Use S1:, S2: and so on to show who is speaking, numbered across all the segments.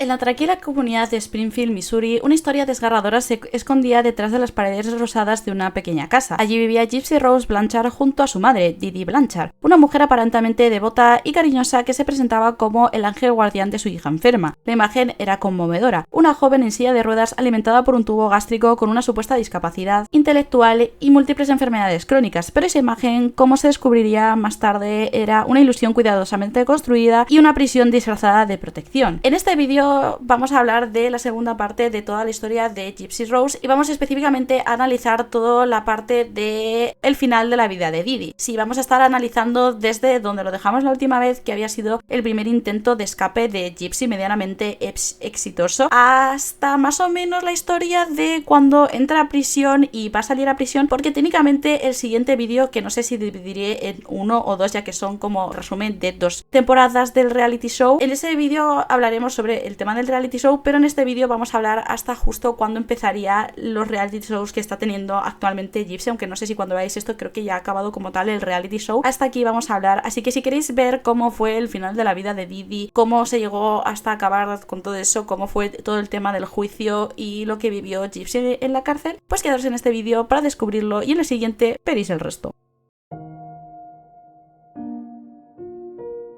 S1: En la tranquila comunidad de Springfield, Missouri, una historia desgarradora se escondía detrás de las paredes rosadas de una pequeña casa. Allí vivía Gypsy Rose Blanchard junto a su madre, Didi Blanchard, una mujer aparentemente devota y cariñosa que se presentaba como el ángel guardián de su hija enferma. La imagen era conmovedora, una joven en silla de ruedas alimentada por un tubo gástrico con una supuesta discapacidad intelectual y múltiples enfermedades crónicas, pero esa imagen, como se descubriría más tarde, era una ilusión cuidadosamente construida y una prisión disfrazada de protección. En este vídeo vamos a hablar de la segunda parte de toda la historia de Gypsy Rose y vamos específicamente a analizar toda la parte de el final de la vida de Didi. Sí, vamos a estar analizando desde donde lo dejamos la última vez, que había sido el primer intento de escape de Gypsy medianamente exitoso, hasta más o menos la historia de cuando entra a prisión y va a salir a prisión, porque técnicamente el siguiente vídeo, que no sé si dividiré en uno o dos, ya que son como resumen de 2 temporadas del reality show, en ese vídeo hablaremos sobre el tema del reality show, pero en este vídeo vamos a hablar hasta justo cuando empezaría los reality shows que está teniendo actualmente Gypsy, aunque no sé si cuando veáis esto creo que ya ha acabado como tal el reality show. Hasta aquí vamos a hablar, así que si queréis ver cómo fue el final de la vida de Didi, cómo se llegó hasta acabar con todo eso, cómo fue todo el tema del juicio y lo que vivió Gypsy en la cárcel, pues quedaros en este vídeo para descubrirlo y en el siguiente veréis el resto.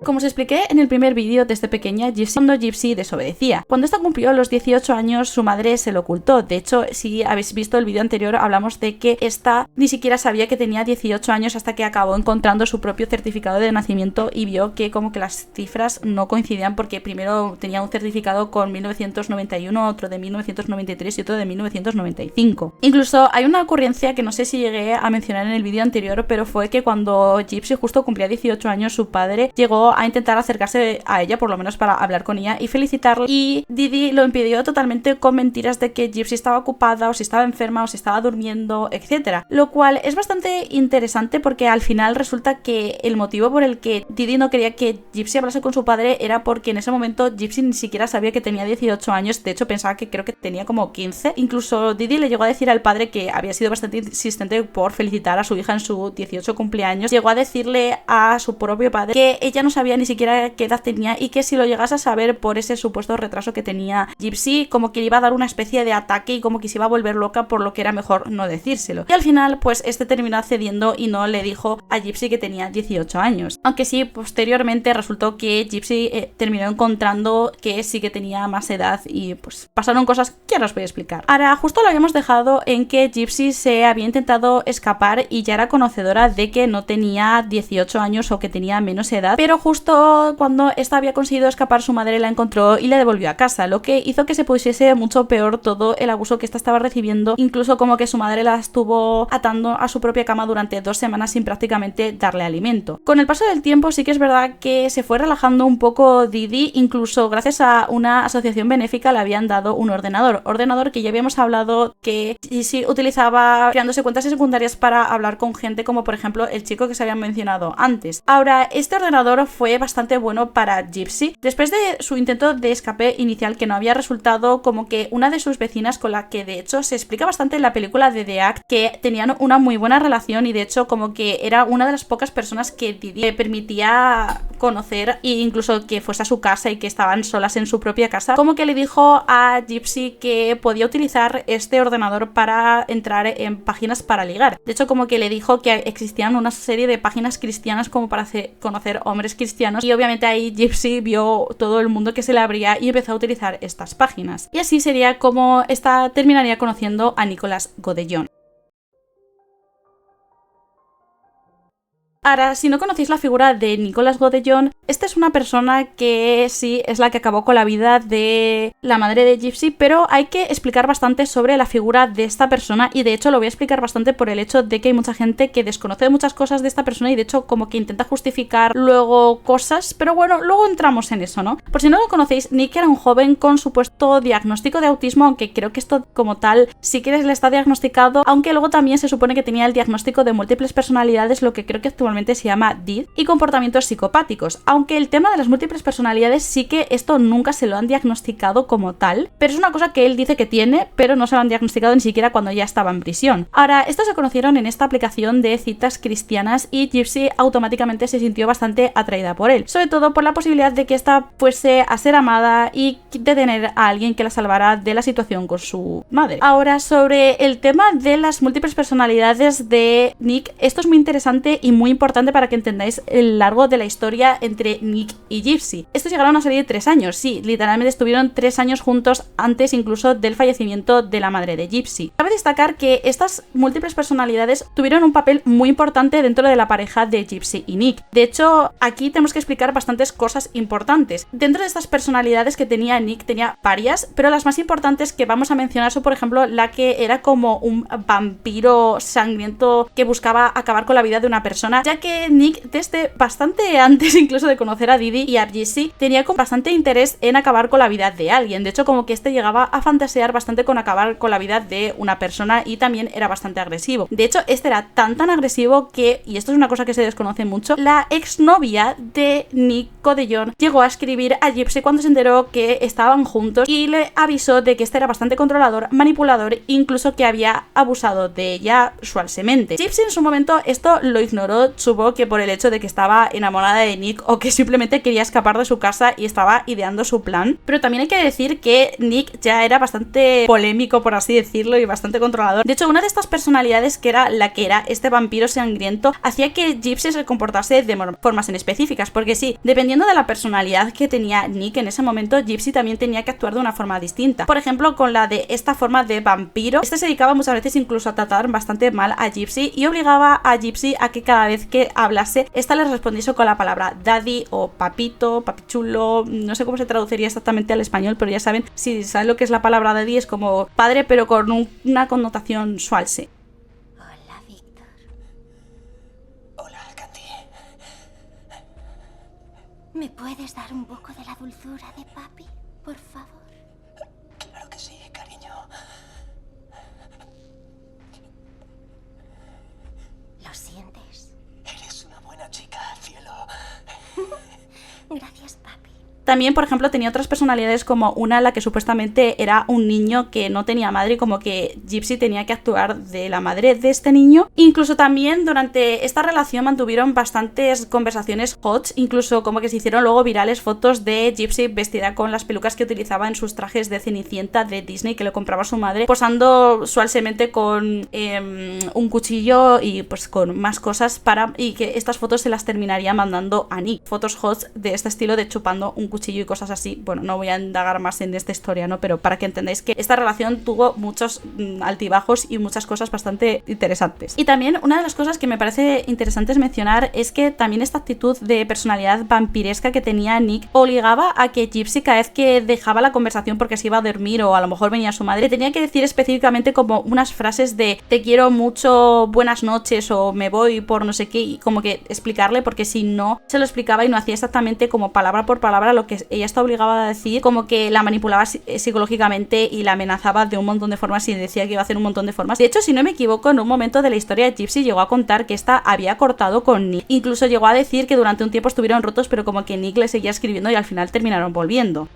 S1: Como os expliqué en el primer vídeo, desde pequeña Gypsy desobedecía. Cuando esta cumplió los 18 años, su madre se lo ocultó. De hecho, si habéis visto el vídeo anterior, hablamos de que esta ni siquiera sabía que tenía 18 años hasta que acabó encontrando su propio certificado de nacimiento y vio que como que las cifras no coincidían, porque primero tenía un certificado con 1991, otro de 1993 y otro de 1995. Incluso hay una ocurrencia que no sé si llegué a mencionar en el vídeo anterior, pero fue que cuando Gypsy justo cumplía 18 años, su padre llegó a intentar acercarse a ella, por lo menos para hablar con ella y felicitarla, y Didi lo impidió totalmente con mentiras de que Gypsy estaba ocupada o si estaba enferma o si estaba durmiendo, etcétera, lo cual es bastante interesante porque al final resulta que el motivo por el que Didi no quería que Gypsy hablase con su padre era porque en ese momento Gypsy ni siquiera sabía que tenía 18 años, de hecho pensaba que creo que tenía como 15, incluso Didi le llegó a decir al padre, que había sido bastante insistente por felicitar a su hija en su 18 cumpleaños, llegó a decirle a su propio padre que ella no sabía ni siquiera qué edad tenía y que si lo llegase a saber por ese supuesto retraso que tenía Gypsy, como que le iba a dar una especie de ataque y como que se iba a volver loca, por lo que era mejor no decírselo. Y al final pues este terminó accediendo y no le dijo a Gypsy que tenía 18 años, aunque sí posteriormente resultó que Gypsy terminó encontrando que sí que tenía más edad y pues pasaron cosas que ahora os voy a explicar. Ahora justo lo habíamos dejado en que Gypsy se había intentado escapar y ya era conocedora de que no tenía 18 años o que tenía menos edad, pero justo cuando esta había conseguido escapar, su madre la encontró y la devolvió a casa, lo que hizo que se pusiese mucho peor todo el abuso que esta estaba recibiendo, incluso como que su madre la estuvo atando a su propia cama durante 2 semanas sin prácticamente darle alimento. Con el paso del tiempo sí que es verdad que se fue relajando un poco Didi, incluso gracias a una asociación benéfica le habían dado un ordenador que ya habíamos hablado que sí utilizaba creándose cuentas secundarias para hablar con gente como por ejemplo el chico que se había mencionado antes. Ahora, este ordenador fue bastante bueno para Gypsy. Después de su intento de escape inicial que no había resultado, como que una de sus vecinas, con la que de hecho se explica bastante en la película de The Act, que tenían una muy buena relación y de hecho como que era una de las pocas personas que Didi le permitía conocer e incluso que fuese a su casa y que estaban solas en su propia casa, como que le dijo a Gypsy que podía utilizar este ordenador para entrar en páginas para ligar. De hecho como que le dijo que existían una serie de páginas cristianas como para conocer hombres cristianos y obviamente ahí Gypsy vio todo el mundo que se le abría y empezó a utilizar estas páginas. Y así sería como esta terminaría conociendo a Nicolas Godellón. Ahora, si no conocéis la figura de Nicolas Godellón, esta es una persona que sí es la que acabó con la vida de la madre de Gypsy, pero hay que explicar bastante sobre la figura de esta persona y de hecho lo voy a explicar bastante por el hecho de que hay mucha gente que desconoce muchas cosas de esta persona y de hecho como que intenta justificar luego cosas, pero bueno, luego entramos en eso, ¿no? Por si no lo conocéis, Nick era un joven con supuesto diagnóstico de autismo, aunque creo que esto como tal sí que le está diagnosticado, aunque luego también se supone que tenía el diagnóstico de múltiples personalidades, lo que creo que actualmente normalmente se llama DID, y comportamientos psicopáticos, aunque el tema de las múltiples personalidades sí que esto nunca se lo han diagnosticado como tal, pero es una cosa que él dice que tiene, pero no se lo han diagnosticado ni siquiera cuando ya estaba en prisión. Ahora, estos se conocieron en esta aplicación de citas cristianas y Gypsy automáticamente se sintió bastante atraída por él, sobre todo por la posibilidad de que esta fuese a ser amada y de tener a alguien que la salvara de la situación con su madre. Ahora, sobre el tema de las múltiples personalidades de Nick, esto es muy interesante y muy importante para que entendáis el largo de la historia entre Nick y Gypsy. Estos llegaron a salir 3 años, sí, literalmente estuvieron 3 años juntos antes incluso del fallecimiento de la madre de Gypsy. Cabe destacar que estas múltiples personalidades tuvieron un papel muy importante dentro de la pareja de Gypsy y Nick. De hecho, aquí tenemos que explicar bastantes cosas importantes. Dentro de estas personalidades que tenía Nick, tenía varias, pero las más importantes que vamos a mencionar son, por ejemplo, la que era como un vampiro sangriento que buscaba acabar con la vida de una persona, ya que Nick, desde bastante antes incluso de conocer a Didi y a Gypsy, tenía con bastante interés en acabar con la vida de alguien. De hecho, como que este llegaba a fantasear bastante con acabar con la vida de una persona y también era bastante agresivo. De hecho, este era tan agresivo que, y esto es una cosa que se desconoce mucho, la exnovia de Nick Codellón llegó a escribir a Gypsy cuando se enteró que estaban juntos y le avisó de que este era bastante controlador, manipulador, incluso que había abusado de ella suavemente. Gypsy en su momento esto lo ignoró, supongo que por el hecho de que estaba enamorada de Nick o que simplemente quería escapar de su casa y estaba ideando su plan, pero también hay que decir que Nick ya era bastante polémico, por así decirlo, y bastante controlador. De hecho, una de estas personalidades, que era la que era este vampiro sangriento, hacía que Gypsy se comportase de formas en específicas, porque sí, dependiendo de la personalidad que tenía Nick en ese momento, Gypsy también tenía que actuar de una forma distinta. Por ejemplo, con la de esta forma de vampiro, este se dedicaba muchas veces incluso a tratar bastante mal a Gypsy y obligaba a Gypsy a que cada vez que hablase, esta le respondiese con la palabra daddy o papito, papichulo, no sé cómo se traduciría exactamente al español, pero ya saben, si saben lo que es la palabra daddy, es como padre, pero con una connotación sualse.
S2: Hola, Víctor.
S3: Hola, Candy.
S2: ¿Me puedes dar un poco de la dulzura de papi, por favor?
S3: Claro que sí, cariño.
S2: ¿Lo sientes?
S3: Eres una buena chica, cielo.
S2: Gracias, papi.
S1: También, por ejemplo, tenía otras personalidades, como una en la que supuestamente era un niño que no tenía madre y como que Gypsy tenía que actuar de la madre de este niño. Incluso también durante esta relación mantuvieron bastantes conversaciones hot, incluso como que se hicieron luego virales fotos de Gypsy vestida con las pelucas que utilizaba en sus trajes de Cenicienta de Disney que le compraba su madre, posando suavemente con un cuchillo y pues con más cosas y que estas fotos se las terminaría mandando a Nick. Fotos hot de este estilo de chupando un cuchillo y cosas así. Bueno, no voy a indagar más en esta historia, ¿no? Pero para que entendáis que esta relación tuvo muchos altibajos y muchas cosas bastante interesantes. Y también una de las cosas que me parece interesantes mencionar es que también esta actitud de personalidad vampiresca que tenía Nick obligaba a que Gypsy, cada vez que dejaba la conversación porque se iba a dormir o a lo mejor venía su madre, tenía que decir específicamente como unas frases de te quiero mucho, buenas noches o me voy por no sé qué, y como que explicarle, porque si no se lo explicaba y no hacía exactamente como palabra por palabra lo que ella está obligada a decir, como que la manipulaba psicológicamente y la amenazaba de un montón de formas y decía que iba a hacer un montón de formas. De hecho, si no me equivoco, en un momento de la historia Gypsy llegó a contar que esta había cortado con Nick. Incluso llegó a decir que durante un tiempo estuvieron rotos, pero como que Nick le seguía escribiendo y al final terminaron volviendo.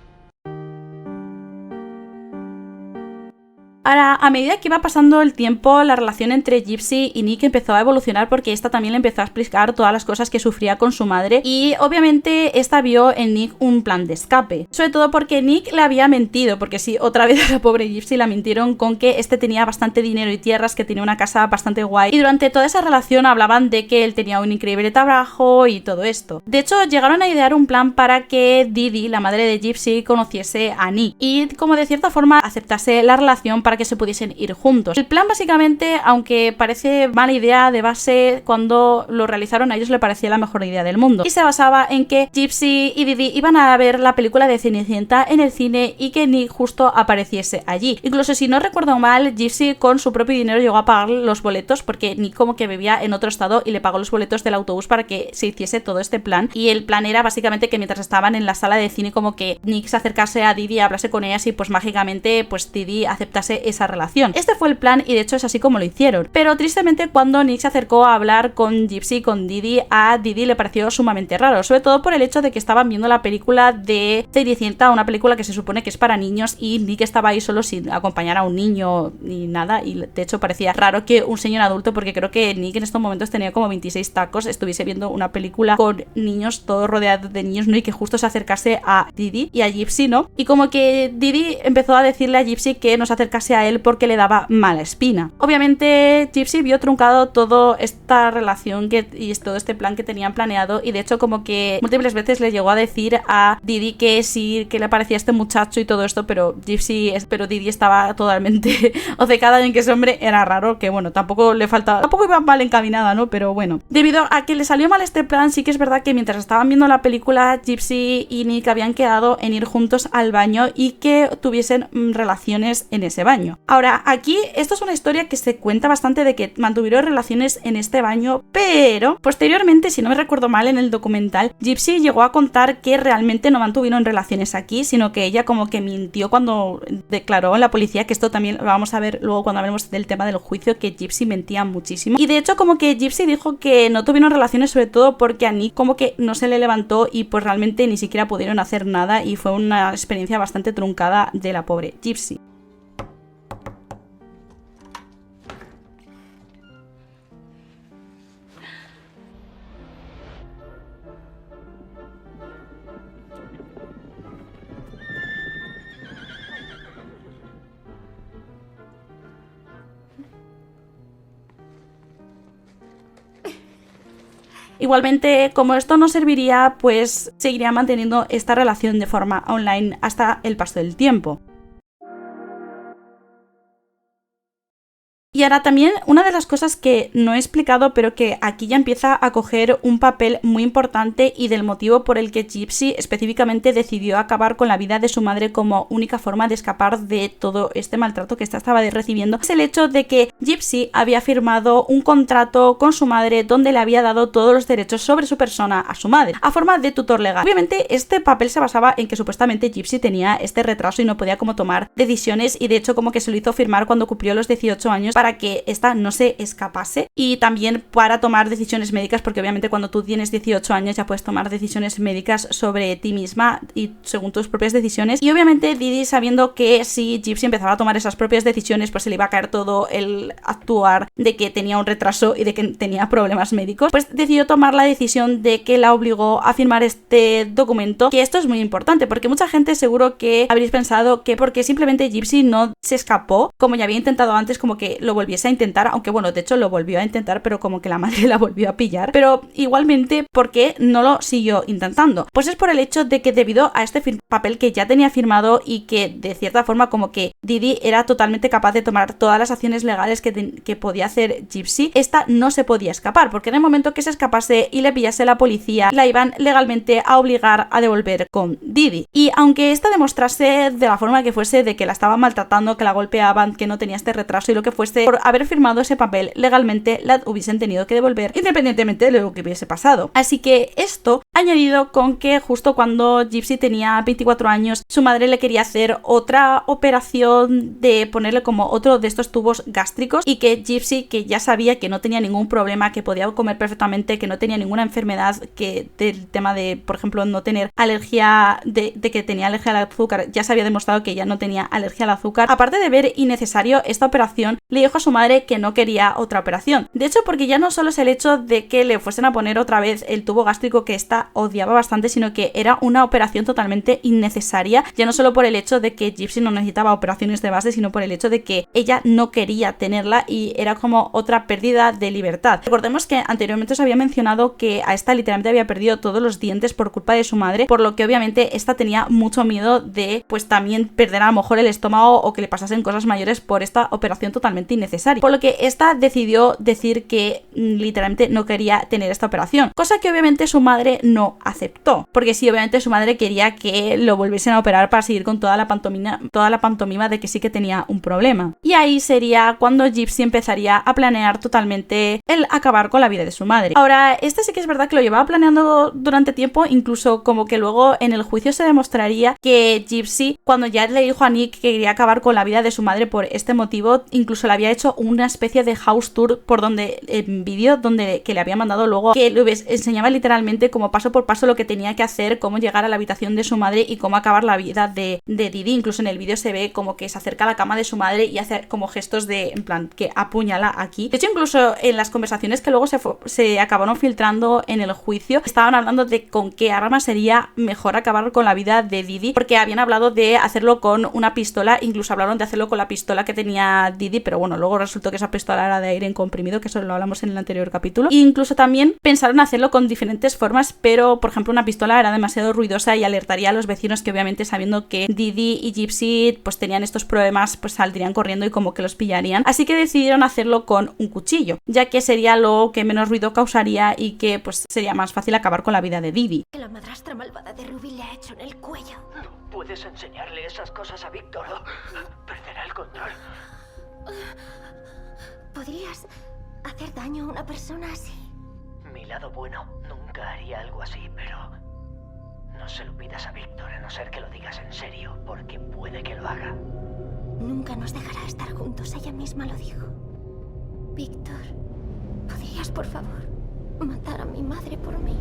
S1: Ahora, a medida que iba pasando el tiempo, la relación entre Gypsy y Nick empezó a evolucionar porque esta también le empezó a explicar todas las cosas que sufría con su madre y obviamente esta vio en Nick un plan de escape. Sobre todo porque Nick le había mentido, porque sí, otra vez a la pobre Gypsy la mintieron con que este tenía bastante dinero y tierras, que tenía una casa bastante guay, y durante toda esa relación hablaban de que él tenía un increíble trabajo y todo esto. De hecho, llegaron a idear un plan para que Didi, la madre de Gypsy, conociese a Nick y como de cierta forma aceptase la relación para que se pudiesen ir juntos. El plan básicamente, aunque parece mala idea de base, cuando lo realizaron a ellos le parecía la mejor idea del mundo. Y se basaba en que Gypsy y Didi iban a ver la película de Cenicienta en el cine y que Nick justo apareciese allí. Incluso si no recuerdo mal, Gypsy con su propio dinero llegó a pagar los boletos porque Nick como que vivía en otro estado y le pagó los boletos del autobús para que se hiciese todo este plan. Y el plan era básicamente que mientras estaban en la sala de cine como que Nick se acercase a Didi, hablase con ella y pues mágicamente pues Didi aceptase esa relación. Este fue el plan y de hecho es así como lo hicieron. Pero tristemente cuando Nick se acercó a hablar con Gypsy, con Didi, a Didi le pareció sumamente raro, sobre todo por el hecho de que estaban viendo la película de Cenicienta, una película que se supone que es para niños, y Nick estaba ahí solo sin acompañar a un niño ni nada, y de hecho parecía raro que un señor adulto, porque creo que Nick en estos momentos tenía como 26 tacos, estuviese viendo una película con niños, todo rodeado de niños, ¿no? Y que justo se acercase a Didi y a Gypsy, ¿no? Y como que Didi empezó a decirle a Gypsy que no se acercase a él porque le daba mala espina. Obviamente Gypsy vio truncado toda esta relación y todo este plan que tenían planeado, y de hecho como que múltiples veces le llegó a decir a Didi que sí, que le parecía este muchacho y todo esto, pero Didi estaba totalmente obcecada en que ese hombre era raro, que bueno, tampoco iba mal encaminada, ¿no? Pero bueno, debido a que le salió mal este plan, sí que es verdad que mientras estaban viendo la película, Gypsy y Nick habían quedado en ir juntos al baño y que tuviesen relaciones en ese baño. Ahora, aquí esto es una historia que se cuenta bastante de que mantuvieron relaciones en este baño, pero posteriormente, si no me recuerdo mal en el documental, Gypsy llegó a contar que realmente no mantuvieron relaciones aquí, sino que ella como que mintió cuando declaró en la policía, que esto también lo vamos a ver luego cuando hablemos del tema del juicio, que Gypsy mentía muchísimo. Y de hecho como que Gypsy dijo que no tuvieron relaciones sobre todo porque a Nick como que no se le levantó y pues realmente ni siquiera pudieron hacer nada, y fue una experiencia bastante truncada de la pobre Gypsy. Igualmente, como esto no serviría, pues seguiría manteniendo esta relación de forma online hasta el paso del tiempo. Y ahora también una de las cosas que no he explicado, pero que aquí ya empieza a coger un papel muy importante y del motivo por el que Gypsy específicamente decidió acabar con la vida de su madre como única forma de escapar de todo este maltrato que estaba recibiendo, es el hecho de que Gypsy había firmado un contrato con su madre donde le había dado todos los derechos sobre su persona a su madre, a forma de tutor legal. Obviamente este papel se basaba en que supuestamente Gypsy tenía este retraso y no podía como tomar decisiones, y de hecho como que se lo hizo firmar cuando cumplió los 18 años para que esta no se escapase, y también para tomar decisiones médicas, porque obviamente cuando tú tienes 18 años ya puedes tomar decisiones médicas sobre ti misma y según tus propias decisiones. Y obviamente Didi, sabiendo que si Gypsy empezaba a tomar esas propias decisiones pues se le iba a caer todo el actuar de que tenía un retraso y de que tenía problemas médicos, pues decidió tomar la decisión de que la obligó a firmar este documento, que esto es muy importante porque mucha gente seguro que habréis pensado que porque simplemente Gypsy no se escapó, como ya había intentado antes, como que lo volviese a intentar, aunque bueno, de hecho lo volvió a intentar, pero como que la madre la volvió a pillar. Pero igualmente, ¿por qué no lo siguió intentando? Pues es por el hecho de que debido a este papel que ya tenía firmado y que de cierta forma como que Didi era totalmente capaz de tomar todas las acciones legales que podía hacer Gypsy, esta no se podía escapar, porque en el momento que se escapase y le pillase la policía, la iban legalmente a obligar a devolver con Didi. Y aunque esta demostrase de la forma que fuese de que la estaban maltratando, que la golpeaban, que no tenía este retraso y lo que fuese, por haber firmado ese papel legalmente la hubiesen tenido que devolver independientemente de lo que hubiese pasado. Así que esto añadido con que justo cuando Gypsy tenía 24 años su madre le quería hacer otra operación de ponerle como otro de estos tubos gástricos, y que Gypsy, que ya sabía que no tenía ningún problema, que podía comer perfectamente, que no tenía ninguna enfermedad, que del tema de por ejemplo no tener alergia, de que tenía alergia al azúcar, ya se había demostrado que ella no tenía alergia al azúcar, aparte de ver innecesario esta operación, le dijo a su madre que no quería otra operación. De hecho, porque ya no solo es el hecho de que le fuesen a poner otra vez el tubo gástrico, que esta odiaba bastante, sino que era una operación totalmente innecesaria, ya no solo por el hecho de que Gypsy no necesitaba operaciones de base, sino por el hecho de que ella no quería tenerla y era como otra pérdida de libertad. Recordemos que anteriormente os había mencionado que a esta literalmente había perdido todos los dientes por culpa de su madre, por lo que obviamente esta tenía mucho miedo de pues también perder a lo mejor el estómago o que le pasasen cosas mayores por esta operación totalmente innecesaria innecesario, por lo que esta decidió decir que literalmente no quería tener esta operación, cosa que obviamente su madre no aceptó, porque sí, obviamente su madre quería que lo volviesen a operar para seguir con toda la pantomima de que sí que tenía un problema. Y ahí sería cuando Gypsy empezaría a planear totalmente el acabar con la vida de su madre. Ahora, este sí que es verdad que lo llevaba planeando durante tiempo, incluso como que luego en el juicio se demostraría que Gypsy, cuando ya le dijo a Nick que quería acabar con la vida de su madre por este motivo, incluso le había hecho una especie de house tour por donde, en vídeo, donde que le había mandado luego, que le enseñaba literalmente como paso por paso lo que tenía que hacer, cómo llegar a la habitación de su madre y cómo acabar la vida de Didi. Incluso en el vídeo se ve como que se acerca a la cama de su madre y hace como gestos de, en plan, que apuñala aquí. De hecho, incluso en las conversaciones que luego se acabaron filtrando en el juicio, estaban hablando de con qué arma sería mejor acabar con la vida de Didi, porque habían hablado de hacerlo con una pistola, incluso hablaron de hacerlo con la pistola que tenía Didi, pero bueno, luego resultó que esa pistola era de aire comprimido, que eso lo hablamos en el anterior capítulo. E incluso también pensaron hacerlo con diferentes formas, pero por ejemplo una pistola era demasiado ruidosa y alertaría a los vecinos, que obviamente sabiendo que Didi y Gypsy pues tenían estos problemas, pues saldrían corriendo y como que los pillarían. Así que decidieron hacerlo con un cuchillo, ya que sería lo que menos ruido causaría y que pues sería más fácil acabar con la vida de Didi.
S2: Que la madrastra malvada de Ruby le ha hecho en el cuello.
S3: No puedes enseñarle esas cosas a Víctor o perderá el control.
S2: ¿Podrías hacer daño a una persona así?
S3: Mi lado bueno nunca haría algo así, pero no se lo pidas a Víctor, a no ser que lo digas en serio, porque puede que lo haga.
S2: Nunca nos dejará estar juntos, ella misma lo dijo. Víctor, ¿podrías, por favor, matar a mi madre por mí?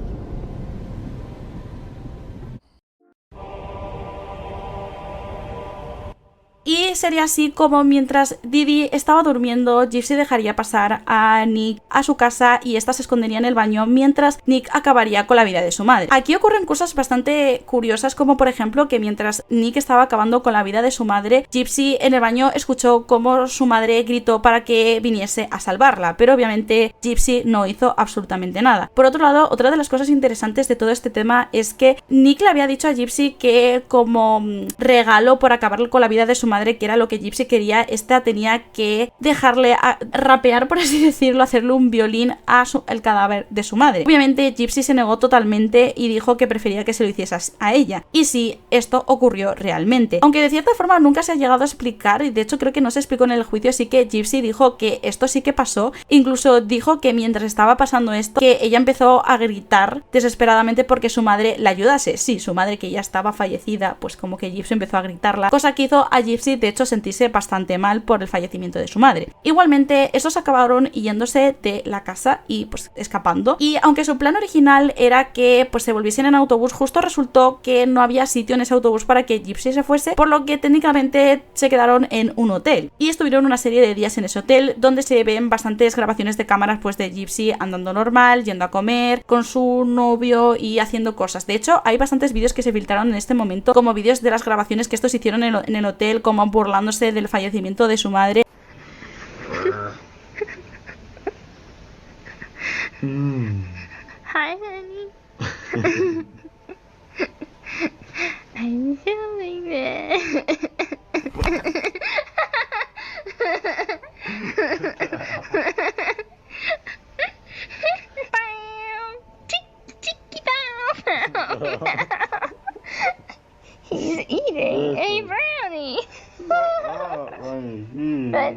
S1: Y sería así como mientras Didi estaba durmiendo, Gypsy dejaría pasar a Nick a su casa y ésta se escondería en el baño mientras Nick acabaría con la vida de su madre. Aquí ocurren cosas bastante curiosas, como por ejemplo que mientras Nick estaba acabando con la vida de su madre, Gypsy en el baño escuchó cómo su madre gritó para que viniese a salvarla, pero obviamente Gypsy no hizo absolutamente nada. Por otro lado, otra de las cosas interesantes de todo este tema es que Nick le había dicho a Gypsy que como regalo por acabar con la vida de su madre, que era lo que Gypsy quería, esta tenía que dejarle a rapear, por así decirlo, hacerle un violín al cadáver de su madre. Obviamente Gypsy se negó totalmente y dijo que prefería que se lo hiciese a ella. Y sí, esto ocurrió realmente. Aunque de cierta forma nunca se ha llegado a explicar, y de hecho creo que no se explicó en el juicio, así que Gypsy dijo que esto sí que pasó. Incluso dijo que mientras estaba pasando esto, que ella empezó a gritar desesperadamente porque su madre la ayudase. Sí, su madre, que ya estaba fallecida, pues como que Gypsy empezó a gritarla, cosa que hizo a Gypsy de hecho sentirse bastante mal por el fallecimiento de su madre. Igualmente, estos acabaron yéndose de la casa y pues escapando. Y aunque su plan original era que pues se volviesen en autobús, justo resultó que no había sitio en ese autobús para que Gypsy se fuese, por lo que técnicamente se quedaron en un hotel. Y estuvieron una serie de días en ese hotel, donde se ven bastantes grabaciones de cámaras pues de Gypsy andando normal, yendo a comer con su novio y haciendo cosas. De hecho, hay bastantes vídeos que se filtraron en este momento, como vídeos de las grabaciones que estos hicieron en el hotel, como burlándose del fallecimiento de su madre.
S4: Hi, honey. I'm feeling it. He's eating a brownie. But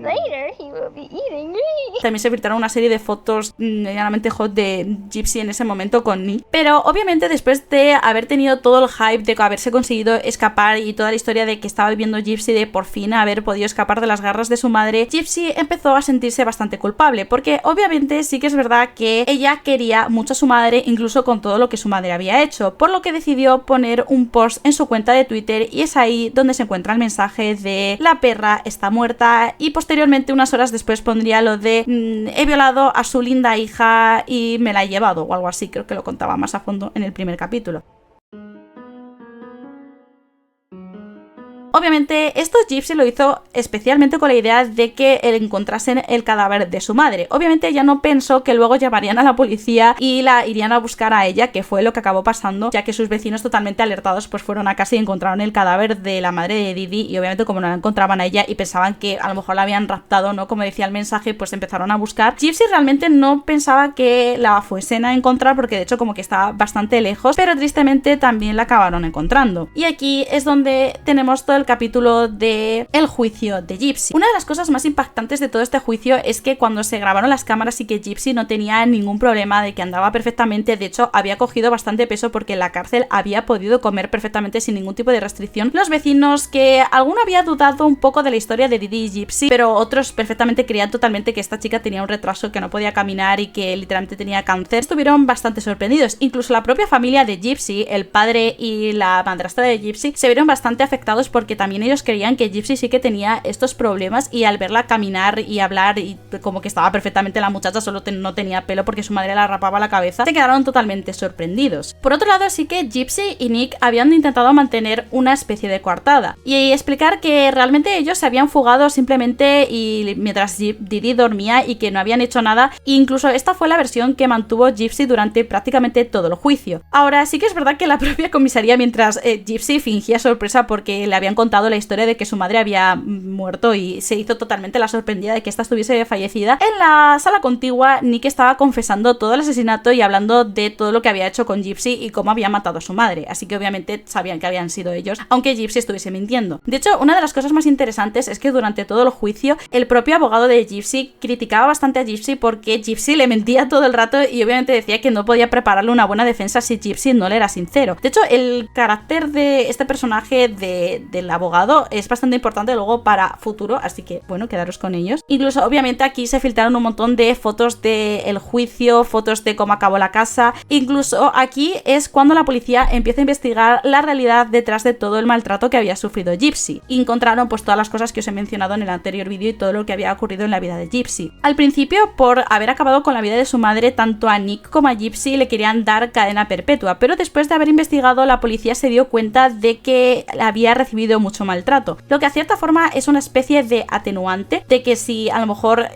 S4: later he will be eating me.
S1: También se filtraron una serie de fotos medianamente hot de Gypsy en ese momento con Nick. Pero obviamente después de haber tenido todo el hype de haberse conseguido escapar y toda la historia de que estaba viviendo Gypsy, de por fin haber podido escapar de las garras de su madre, Gypsy empezó a sentirse bastante culpable, porque obviamente sí que es verdad que ella quería mucho a su madre, incluso con todo lo que su madre había hecho, por lo que decidió poner un post en su cuenta de Twitter, y es ahí donde se encuentra el mensaje de la perra está muerta, y posteriormente unas horas después pondría lo de he violado a su linda hija y me la he llevado, o algo así. Creo que lo contaba más a fondo en el primer capítulo. Obviamente esto Gypsy lo hizo especialmente con la idea de que encontrasen el cadáver de su madre. Obviamente ella no pensó que luego llamarían a la policía y la irían a buscar a ella, que fue lo que acabó pasando, ya que sus vecinos totalmente alertados pues fueron a casa y encontraron el cadáver de la madre de Didi, y obviamente como no la encontraban a ella y pensaban que a lo mejor la habían raptado, ¿no? Como decía el mensaje, pues empezaron a buscar. Gypsy realmente no pensaba que la fuesen a encontrar porque de hecho como que estaba bastante lejos, pero tristemente también la acabaron encontrando. Y aquí es donde tenemos todo el capítulo de el juicio de Gypsy. Una de las cosas más impactantes de todo este juicio es que cuando se grabaron las cámaras y que Gypsy no tenía ningún problema, de que andaba perfectamente, de hecho había cogido bastante peso porque en la cárcel había podido comer perfectamente sin ningún tipo de restricción. Los vecinos, que alguno había dudado un poco de la historia de Didi y Gypsy, pero otros perfectamente creían totalmente que esta chica tenía un retraso, que no podía caminar y que literalmente tenía cáncer, estuvieron bastante sorprendidos. Incluso la propia familia de Gypsy, el padre y la madrastra de Gypsy, se vieron bastante afectados porque también ellos creían que Gypsy sí que tenía estos problemas, y al verla caminar y hablar y como que estaba perfectamente la muchacha, solo no tenía pelo porque su madre la rapaba la cabeza, se quedaron totalmente sorprendidos. Por otro lado, sí que Gypsy y Nick habían intentado mantener una especie de coartada y explicar que realmente ellos se habían fugado simplemente y mientras Didi dormía y que no habían hecho nada, e incluso esta fue la versión que mantuvo Gypsy durante prácticamente todo el juicio. Ahora sí que es verdad que la propia comisaría, mientras Gypsy fingía sorpresa porque le habían contado la historia de que su madre había muerto y se hizo totalmente la sorprendida de que esta estuviese fallecida, en la sala contigua Nick estaba confesando todo el asesinato y hablando de todo lo que había hecho con Gypsy y cómo había matado a su madre, así que obviamente sabían que habían sido ellos, aunque Gypsy estuviese mintiendo. De hecho, una de las cosas más interesantes es que durante todo el juicio el propio abogado de Gypsy criticaba bastante a Gypsy porque Gypsy le mentía todo el rato y obviamente decía que no podía prepararle una buena defensa si Gypsy no le era sincero. De hecho, el carácter de este personaje del abogado es bastante importante luego para futuro, así que bueno, quedaros con ellos. Incluso obviamente aquí se filtraron un montón de fotos del juicio, fotos de cómo acabó la casa. Incluso aquí es cuando la policía empieza a investigar la realidad detrás de todo el maltrato que había sufrido Gypsy. Y encontraron pues todas las cosas que os he mencionado en el anterior vídeo y todo lo que había ocurrido en la vida de Gypsy. Al principio, por haber acabado con la vida de su madre, tanto a Nick como a Gypsy le querían dar cadena perpetua, pero después de haber investigado, la policía se dio cuenta de que había recibido mucho maltrato, lo que a cierta forma es una especie de atenuante, de que si a lo mejor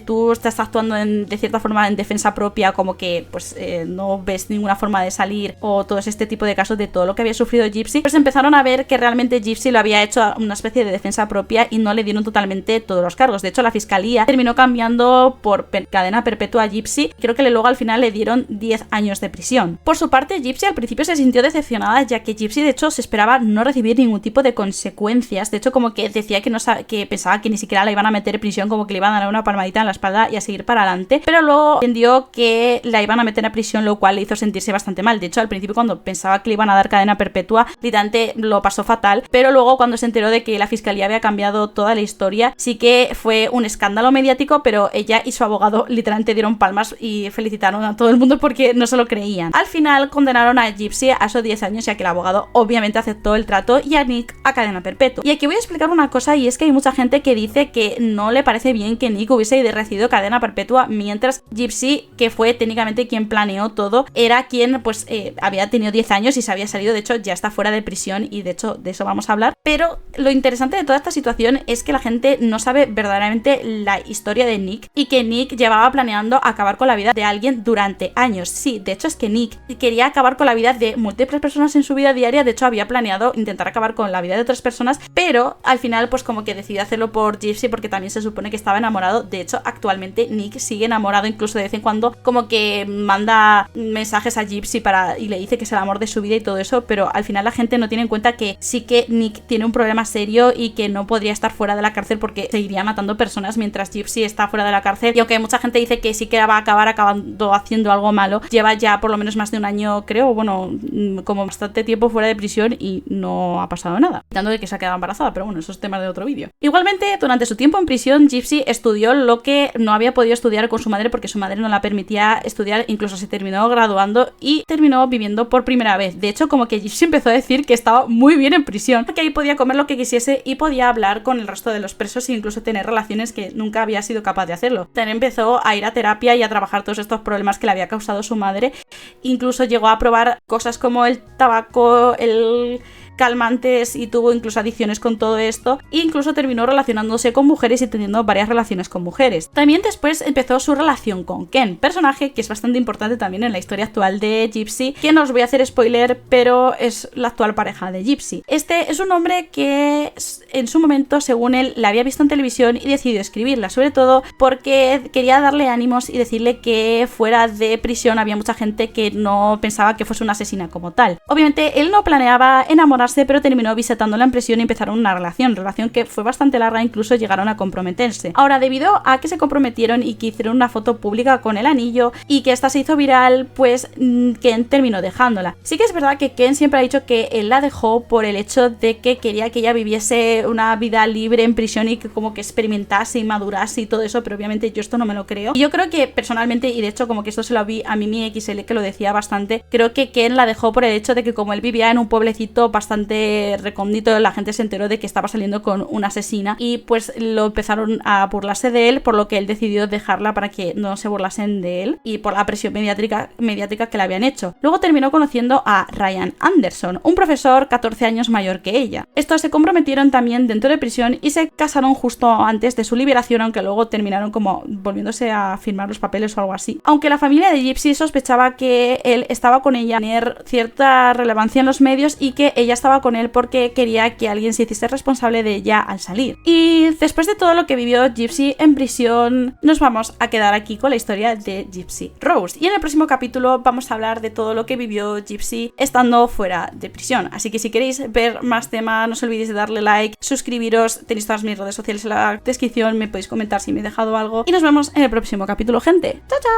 S1: tú estás actuando de cierta forma en defensa propia, como que pues no ves ninguna forma de salir, o todo este tipo de casos de todo lo que había sufrido Gypsy, pues empezaron a ver que realmente Gypsy lo había hecho a una especie de defensa propia y no le dieron totalmente todos los cargos. De hecho, la fiscalía terminó cambiando por cadena perpetua a Gypsy, creo que luego al final le dieron 10 años de prisión. Por su parte, Gypsy al principio se sintió decepcionada, ya que Gypsy de hecho se esperaba no recibir ningún tipo de consecuencias. De hecho, como que decía que pensaba que ni siquiera la iban a meter en prisión, como que le iban a dar una palmadita en la espalda y a seguir para adelante, pero luego entendió que la iban a meter a prisión, lo cual le hizo sentirse bastante mal. De hecho, al principio cuando pensaba que le iban a dar cadena perpetua, literalmente lo pasó fatal, pero luego cuando se enteró de que la fiscalía había cambiado toda la historia, sí que fue un escándalo mediático, pero ella y su abogado literalmente dieron palmas y felicitaron a todo el mundo porque no se lo creían. Al final condenaron a Gypsy a esos 10 años, ya que el abogado obviamente aceptó el trato, y a Nick a cadena perpetua. Y aquí voy a explicar una cosa, y es que hay mucha gente que dice que no le parece bien que Nick hubiese recibido cadena perpetua, mientras Gypsy, que fue técnicamente quien planeó todo, era quien pues había tenido 10 años y se había salido, de hecho ya está fuera de prisión, y de hecho de eso vamos a hablar. Pero lo interesante de toda esta situación es que la gente no sabe verdaderamente la historia de Nick, y que Nick llevaba planeando acabar con la vida de alguien durante años. Sí, de hecho es que Nick quería acabar con la vida de múltiples personas en su vida diaria, de hecho había planeado intentar acabar con la vida de otras personas, pero al final pues como que decidió hacerlo por Gypsy porque también se supone que estaba enamorado. De hecho, actualmente Nick sigue enamorado, incluso de vez en cuando como que manda mensajes a Gypsy y le dice que es el amor de su vida y todo eso, pero al final la gente no tiene en cuenta que sí que Nick tiene un problema serio y que no podría estar fuera de la cárcel porque seguiría matando personas mientras Gypsy está fuera de la cárcel. Y aunque mucha gente dice que sí que va a acabar acabando haciendo algo malo, lleva ya por lo menos más de un año, creo, bueno, como bastante tiempo fuera de prisión y no ha pasado nada, quitando de que se ha quedado embarazada, pero bueno, eso es tema de otro vídeo. Igualmente, durante su tiempo en prisión, Gypsy estudió lo que no había podido estudiar con su madre porque su madre no la permitía estudiar, incluso se terminó graduando y terminó viviendo por primera vez. De hecho, como que Gypsy empezó a decir que estaba muy bien en prisión, porque ahí podía comer lo que quisiese y podía hablar con el resto de los presos e incluso tener relaciones que nunca había sido capaz de hacerlo. También empezó a ir a terapia y a trabajar todos estos problemas que le había causado su madre. Incluso llegó a probar cosas como el tabaco, el calmantes y tuvo incluso adicciones con todo esto, e incluso terminó relacionándose con mujeres y teniendo varias relaciones con mujeres. También después empezó su relación con Ken, personaje que es bastante importante también en la historia actual de Gypsy, que no os voy a hacer spoiler, pero es la actual pareja de Gypsy. Este es un hombre que en su momento, según él, la había visto en televisión y decidió escribirla, sobre todo porque quería darle ánimos y decirle que fuera de prisión había mucha gente que no pensaba que fuese una asesina como tal. Obviamente él no planeaba enamorarse, pero terminó visitándola en prisión y empezaron una relación que fue bastante larga, incluso llegaron a comprometerse. Ahora, debido a que se comprometieron y que hicieron una foto pública con el anillo y que esta se hizo viral, pues Ken terminó dejándola. Sí que es verdad que Ken siempre ha dicho que él la dejó por el hecho de que quería que ella viviese una vida libre en prisión y que como que experimentase y madurase y todo eso, pero obviamente yo esto no me lo creo. Y yo creo que personalmente, y de hecho como que esto se lo vi a Mimi XL que lo decía bastante, creo que Ken la dejó por el hecho de que como él vivía en un pueblecito bastante recóndito, la gente se enteró de que estaba saliendo con una asesina y pues lo empezaron a burlarse de él, por lo que él decidió dejarla para que no se burlasen de él y por la presión mediática que le habían hecho. Luego terminó conociendo a Ryan Anderson, un profesor 14 años mayor que ella. Estos se comprometieron también dentro de prisión y se casaron justo antes de su liberación, aunque luego terminaron como volviéndose a firmar los papeles o algo así. Aunque la familia de Gypsy sospechaba que él estaba con ella, tener cierta relevancia en los medios y que ella estaba con él porque quería que alguien se hiciese responsable de ella al salir. Y después de todo lo que vivió Gypsy en prisión, nos vamos a quedar aquí con la historia de Gypsy Rose. Y en el próximo capítulo vamos a hablar de todo lo que vivió Gypsy estando fuera de prisión. Así que si queréis ver más tema, no os olvidéis de darle like, suscribiros, tenéis todas mis redes sociales en la descripción, me podéis comentar si me he dejado algo y nos vemos en el próximo capítulo, gente. ¡Chao, chao!